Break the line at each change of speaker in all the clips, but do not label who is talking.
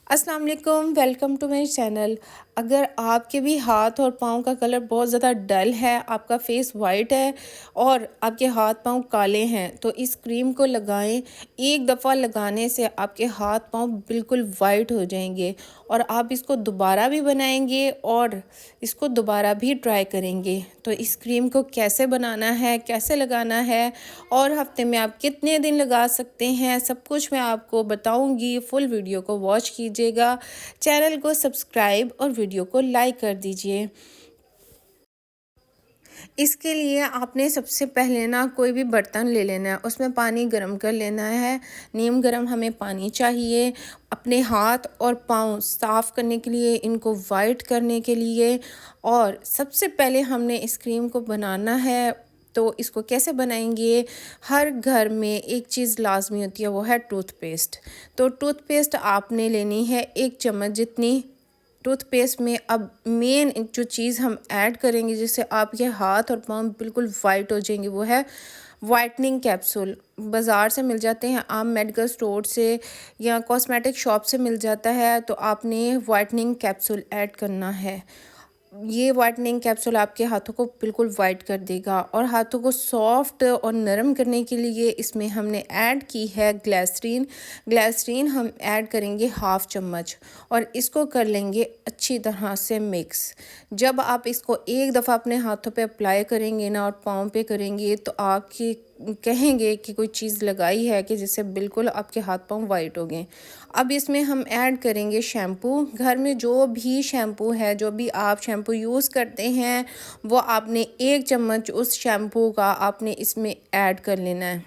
अस्सलाम वालेकुम, welcome to my channel. अगर आपके भी हाथ और पाँव का कलर बहुत ज़्यादा डल है, आपका फेस वाइट है और आपके हाथ पाँव काले हैं, तो इस क्रीम को लगाएं। एक दफ़ा लगाने से आपके हाथ पाँव बिल्कुल वाइट हो जाएंगे और आप इसको दोबारा भी बनाएंगे और इसको दोबारा भी ट्राई करेंगे। तो इस क्रीम को कैसे बनाना है, कैसे लगाना है और हफ्ते में आप कितने दिन लगा सकते हैं, सब कुछ मैं आपको बताऊंगी। फुल वीडियो को वॉच कीजिएगा, चैनल को सब्सक्राइब और वीडियो को लाइक कर दीजिए। इसके लिए आपने सबसे पहले ना कोई भी बर्तन ले लेना है, उसमें पानी गर्म कर लेना है। नीम गर्म हमें पानी चाहिए अपने हाथ और पाँव साफ़ करने के लिए, इनको वाइट करने के लिए। और सबसे पहले हमने इस क्रीम को बनाना है, तो इसको कैसे बनाएंगे। हर घर में एक चीज़ लाजमी होती है, वो है टूथपेस्ट। तो टूथपेस्ट आपने लेनी है 1 चम्मच जितनी। टूथपेस्ट में अब मेन जो चीज़ हम ऐड करेंगे जिससे आपके हाथ और पाँव बिल्कुल वाइट हो जाएंगे, वो है वाइटनिंग कैप्सूल। बाज़ार से मिल जाते हैं, आम मेडिकल स्टोर से या कॉस्मेटिक शॉप से मिल जाता है। तो आपने वाइटनिंग कैप्सूल ऐड करना है। ये वाइटनिंग कैप्सूल आपके हाथों को बिल्कुल वाइट कर देगा और हाथों को सॉफ्ट और नरम करने के लिए इसमें हमने ऐड की है ग्लिसरीन। ग्लिसरीन हम ऐड करेंगे 1/2 चम्मच और इसको कर लेंगे अच्छी तरह से मिक्स। जब आप इसको एक दफ़ा अपने हाथों पे अप्लाई करेंगे ना और पाँव पे करेंगे, तो आपकी कहेंगे कि कोई चीज़ लगाई है कि जिससे बिल्कुल आपके हाथ पाँव वाइट हो गए। अब इसमें हम ऐड करेंगे शैम्पू। घर में जो भी शैम्पू है, जो भी आप शैम्पू यूज़ करते हैं, वो आपने 1 चम्मच उस शैम्पू का आपने इसमें ऐड कर लेना है।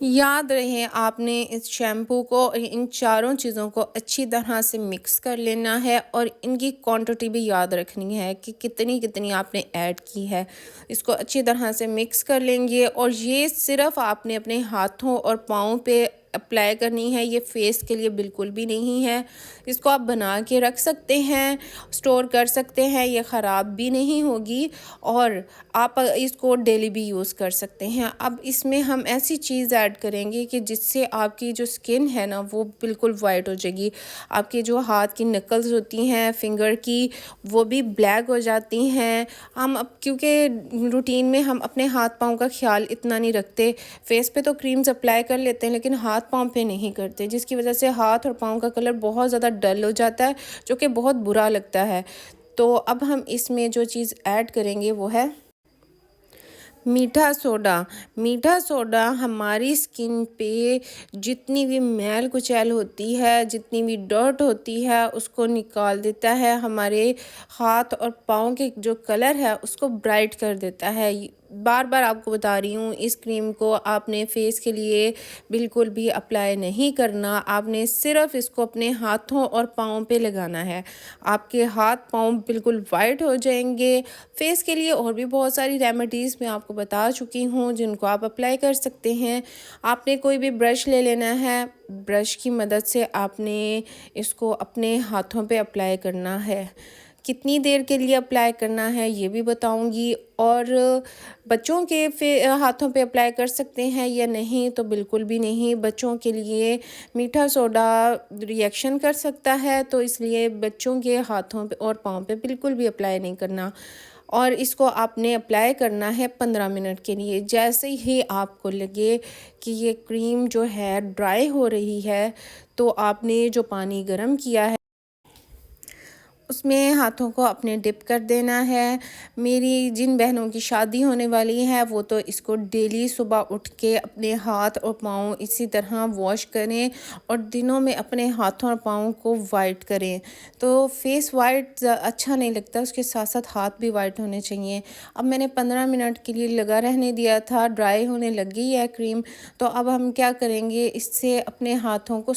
याद रहे आपने इस शैम्पू को इन चारों चीज़ों को अच्छी तरह से मिक्स कर लेना है और इनकी क्वांटिटी भी याद रखनी है कि कितनी कितनी आपने ऐड की है। इसको अच्छी तरह से मिक्स कर लेंगे और ये सिर्फ़ आपने अपने हाथों और पाँव पे अप्लाई करनी है, ये फेस के लिए बिल्कुल भी नहीं है। इसको आप बना के रख सकते हैं, स्टोर कर सकते हैं, ये ख़राब भी नहीं होगी और आप इसको डेली भी यूज़ कर सकते हैं। अब इसमें हम ऐसी चीज़ ऐड करेंगे कि जिससे आपकी जो स्किन है ना, वो बिल्कुल वाइट हो जाएगी। आपके जो हाथ की नकल्स होती हैं फिंगर की, वो भी ब्लैक हो जाती हैं। हम अब क्योंकि रूटीन में हम अपने हाथ पाँव का ख्याल इतना नहीं रखते, फेस पे तो क्रीम्स अप्लाई कर लेते हैं लेकिन हाथ पाँव पे नहीं करते, जिसकी वजह से हाथ और पाँव का कलर बहुत ज़्यादा डल हो जाता है, जो कि बहुत बुरा लगता है। तो अब हम इसमें जो चीज़ ऐड करेंगे वो है मीठा सोडा। मीठा सोडा हमारी स्किन पे जितनी भी मैल कुचैल होती है, जितनी भी डर्ट होती है, उसको निकाल देता है। हमारे हाथ और पाँव के जो कलर है उसको ब्राइट कर देता है। बार बार आपको बता रही हूँ, इस क्रीम को आपने फेस के लिए बिल्कुल भी अप्लाई नहीं करना। आपने सिर्फ इसको अपने हाथों और पाँव पे लगाना है, आपके हाथ पाँव बिल्कुल वाइट हो जाएंगे। फेस के लिए और भी बहुत सारी रेमेडीज़ मैं आपको बता चुकी हूँ जिनको आप अप्लाई कर सकते हैं। आपने कोई भी ब्रश ले लेना है, ब्रश की मदद से आपने इसको अपने हाथों पे अप्लाई करना है। कितनी देर के लिए अप्लाई करना है ये भी बताऊंगी। और बच्चों के हाथों पे अप्लाई कर सकते हैं या नहीं, तो बिल्कुल भी नहीं। बच्चों के लिए मीठा सोडा रिएक्शन कर सकता है, तो इसलिए बच्चों के हाथों पे और पाँव पे बिल्कुल भी अप्लाई नहीं करना। और इसको आपने अप्लाई करना है 15 मिनट के लिए। जैसे ही आपको लगे कि ये क्रीम जो है ड्राई हो रही है, तो आपने जो पानी गर्म किया है उसमें हाथों को अपने डिप कर देना है। मेरी जिन बहनों की शादी होने वाली है, वो तो इसको डेली सुबह उठ के अपने हाथ और पाँव इसी तरह वॉश करें और दिनों में अपने हाथों और पाँव को वाइट करें। तो फेस वाइट अच्छा नहीं लगता, उसके साथ साथ हाथ भी वाइट होने चाहिए। अब मैंने 15 मिनट के लिए लगा रहने दिया था, ड्राई होने लगी है क्रीम। तो अब हम क्या करेंगे, इससे अपने हाथों को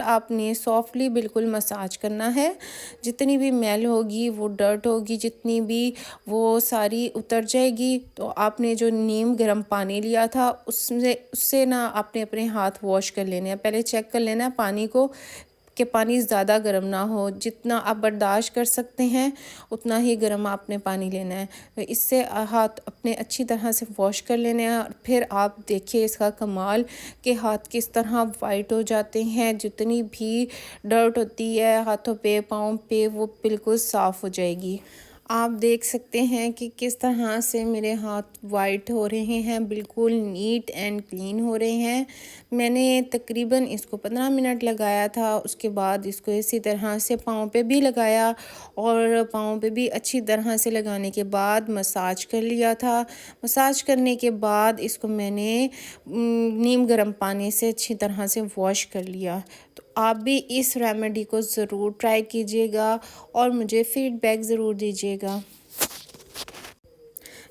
आपने सॉफ्टली बिल्कुल मसाज करना है। जितनी भी मैल होगी, वो डर्ट होगी जितनी भी, वो सारी उतर जाएगी। तो आपने जो नीम गर्म पानी लिया था उससे ना आपने अपने हाथ वॉश कर लेने हैं। पहले चेक कर लेना है पानी को कि पानी ज़्यादा गर्म ना हो, जितना आप बर्दाश्त कर सकते हैं उतना ही गर्म आपने पानी लेना है। तो इससे हाथ अपने अच्छी तरह से वॉश कर लेने हैं और फिर आप देखिए इसका कमाल कि हाथ किस तरह वाइट हो जाते हैं। जितनी भी डर्ट होती है हाथों पे, पाँव पे, वो बिल्कुल साफ़ हो जाएगी। आप देख सकते हैं कि किस तरह से मेरे हाथ वाइट हो रहे हैं, बिल्कुल नीट एंड क्लीन हो रहे हैं। मैंने तकरीबन इसको 15 मिनट लगाया था। उसके बाद इसको इसी तरह से पाँव पे भी लगाया और पाँव पे भी अच्छी तरह से लगाने के बाद मसाज कर लिया था। मसाज करने के बाद इसको मैंने नीम गर्म पानी से अच्छी तरह से वॉश कर लिया। तो आप भी इस रेमेडी को ज़रूर ट्राई कीजिएगा और मुझे फ़ीडबैक ज़रूर दीजिएगा।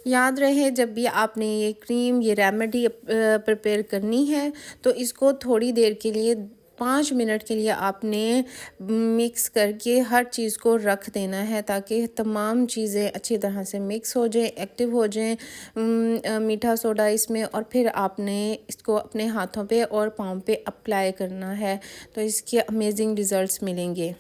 याद रहे जब भी आपने ये क्रीम, ये रेमेडी प्रिपेयर करनी है तो इसको थोड़ी देर के लिए 5 मिनट के लिए आपने मिक्स करके हर चीज़ को रख देना है ताकि तमाम चीज़ें अच्छी तरह से मिक्स हो जाएं, एक्टिव हो जाएं, मीठा सोडा इसमें, और फिर आपने इसको अपने हाथों पे और पाँव पे अप्लाई करना है तो इसके अमेजिंग रिज़ल्ट्स मिलेंगे।